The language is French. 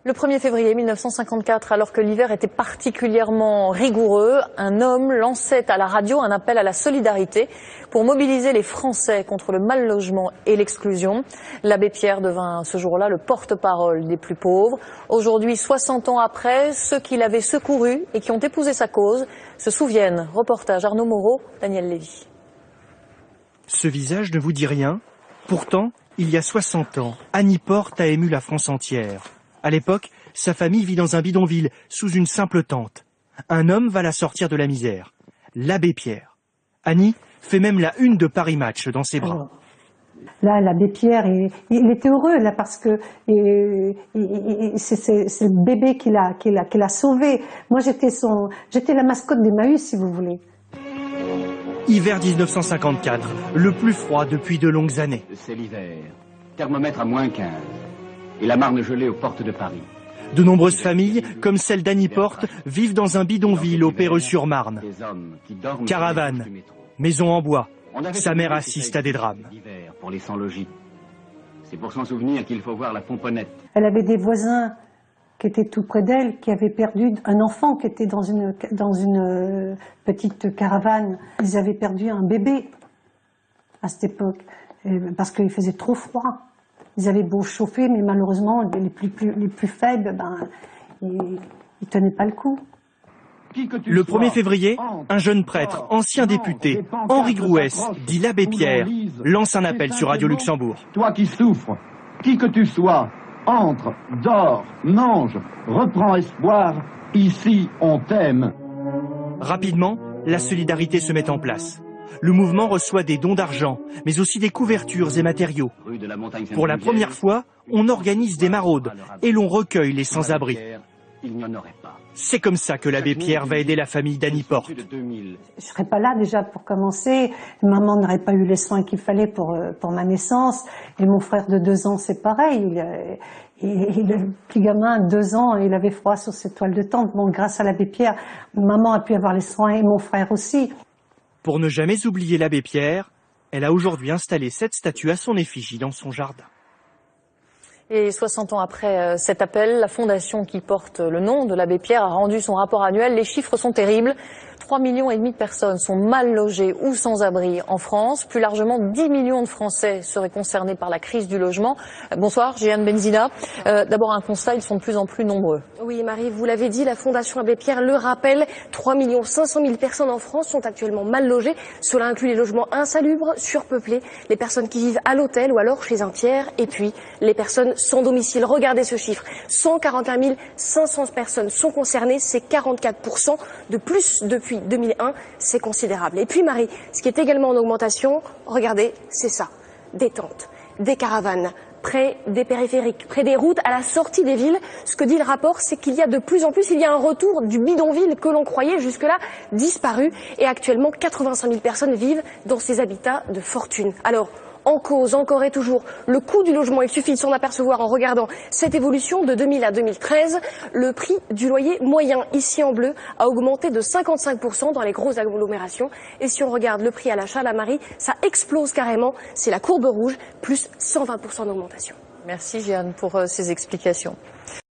Le 1er février 1954, alors que l'hiver était particulièrement rigoureux, un homme lançait à la radio un appel à la solidarité pour mobiliser les Français contre le mal-logement et l'exclusion. L'abbé Pierre devint ce jour-là le porte-parole des plus pauvres. Aujourd'hui, 60 ans après, ceux qui l'avaient secouru et qui ont épousé sa cause se souviennent. Reportage Arnaud Moreau, Daniel Lévy. Ce visage ne vous dit rien? Pourtant, il y a 60 ans, Annie Porte a ému la France entière. À l'époque, sa famille vit dans un bidonville, sous une simple tente. Un homme va la sortir de la misère, l'abbé Pierre. Annie fait même la une de Paris Match dans ses bras. Là, l'abbé Pierre, il était heureux là parce que c'est le bébé qui l'a sauvé. Moi, j'étais la mascotte d'Emmaüs, si vous voulez. Hiver 1954, le plus froid depuis de longues années. C'est l'hiver, thermomètre à -15. Et la Marne gelée aux portes de Paris. De nombreuses familles, comme celle d'Annie Porte, vivent dans un bidonville au Perreux-sur-Marne. Caravane, maison en bois. Sa mère assiste à des drames. Pour les sans-logis. C'est pour s'en souvenir qu'il faut voir la pomponnette. Elle avait des voisins qui étaient tout près d'elle, qui avaient perdu un enfant qui était dans une petite caravane. Ils avaient perdu un bébé à cette époque, parce qu'il faisait trop froid. Ils avaient beau chauffer, mais malheureusement, les plus faibles, ils tenaient pas le coup. Le 1er février, un jeune prêtre, ancien député, Henri Grouès, dit l'abbé Pierre, lance un appel sur Radio Luxembourg. Toi qui souffres, qui que tu sois, entre, dors, mange, reprends espoir, ici on t'aime. Rapidement, la solidarité se met en place. Le mouvement reçoit des dons d'argent, mais aussi des couvertures et matériaux. Pour la première fois, on organise des maraudes et l'on recueille les sans-abri. C'est comme ça que l'abbé Pierre va aider la famille d'Annie Porte. Je serais pas là déjà pour commencer. Maman n'aurait pas eu les soins qu'il fallait pour ma naissance. Et mon frère de 2 ans, c'est pareil. Le petit gamin, 2 ans, il avait froid sur cette toile de tente. Bon, grâce à l'abbé Pierre, maman a pu avoir les soins et mon frère aussi. Pour ne jamais oublier l'abbé Pierre, elle a aujourd'hui installé cette statue à son effigie dans son jardin. Et 60 ans après cet appel, la fondation qui porte le nom de l'abbé Pierre a rendu son rapport annuel. Les chiffres sont terribles. 3,5 millions de personnes sont mal logées ou sans abri en France. Plus largement, 10 millions de Français seraient concernés par la crise du logement. Bonsoir, Jeanne Benzina. D'abord un constat, ils sont de plus en plus nombreux. Oui, Marie, vous l'avez dit, la Fondation Abbé Pierre le rappelle. 3 500 000 personnes en France sont actuellement mal logées. Cela inclut les logements insalubres, surpeuplés, les personnes qui vivent à l'hôtel ou alors chez un tiers, et puis les personnes sans domicile. Regardez ce chiffre. 141 500 personnes sont concernées. C'est 44% de plus depuis 2001. C'est considérable. Et puis, Marie, ce qui est également en augmentation, regardez, c'est ça. Des tentes, des caravanes, près des périphériques, près des routes, à la sortie des villes. Ce que dit le rapport, c'est qu'il y a de plus en plus, il y a un retour du bidonville que l'on croyait jusque-là disparu. Et actuellement, 85 000 personnes vivent dans ces habitats de fortune. Alors, en cause, encore et toujours, le coût du logement. Il suffit de s'en apercevoir en regardant cette évolution de 2000 à 2013. Le prix du loyer moyen, ici en bleu, a augmenté de 55% dans les grosses agglomérations. Et si on regarde le prix à l'achat, la Marie, ça explose carrément. C'est la courbe rouge, plus 120% d'augmentation. Merci Jeanne pour ces explications.